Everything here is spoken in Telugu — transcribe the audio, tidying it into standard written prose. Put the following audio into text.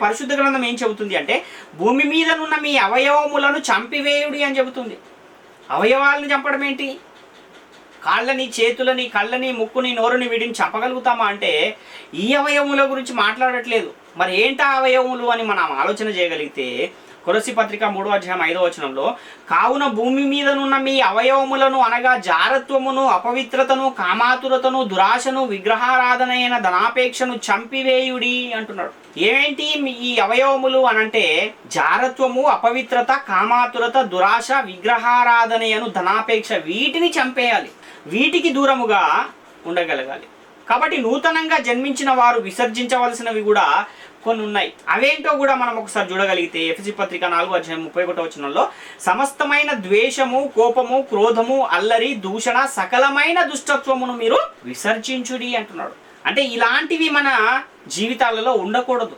పరిశుద్ధ గ్రంథం ఏం చెబుతుంది అంటే భూమి మీదనున్న మీ అవయవములను చంపివేయుడి అని చెబుతుంది. అవయవాలను చంపడం ఏంటి? కాళ్ళని, చేతులని, కళ్ళని, ముక్కుని, నోరుని వీటిని చంపగలుగుతామా అంటే ఈ అవయవముల గురించి మాట్లాడట్లేదు. మరి ఏంటా అవయవములు అని మనం ఆలోచన చేయగలిగితే కొలస్సీ పత్రిక 3:5 కావున భూమి మీదనున్న మీ అవయవములను అనగా జారత్వమును, అపవిత్రతను, కామాతురతను, దురాశను, విగ్రహారాధన అయిన ధనాపేక్షను చంపివేయుడి అంటున్నాడు. ఏమేంటి ఈ అవయవములు అనంటే జారత్వము, అపవిత్రత, కామాతురత, దురాశ, విగ్రహారాధనయను ధనాపేక్ష, వీటిని చంపేయాలి, వీటికి దూరముగా ఉండగలగాలి. కాబట్టి నూతనంగా జన్మించిన వారు విసర్జించవలసినవి కూడా కొన్ని ఉన్నాయి. అవేంటో కూడా మనం ఒకసారి చూడగలిగితే ఎఫెసీ పత్రిక 4:31 సమస్తమైన ద్వేషము, కోపము, క్రోధము, అల్లరి, దూషణ, సకలమైన దుష్టత్వమును మీరు విసర్జించుడి అంటున్నాడు. అంటే ఇలాంటివి మన జీవితాలలో ఉండకూడదు.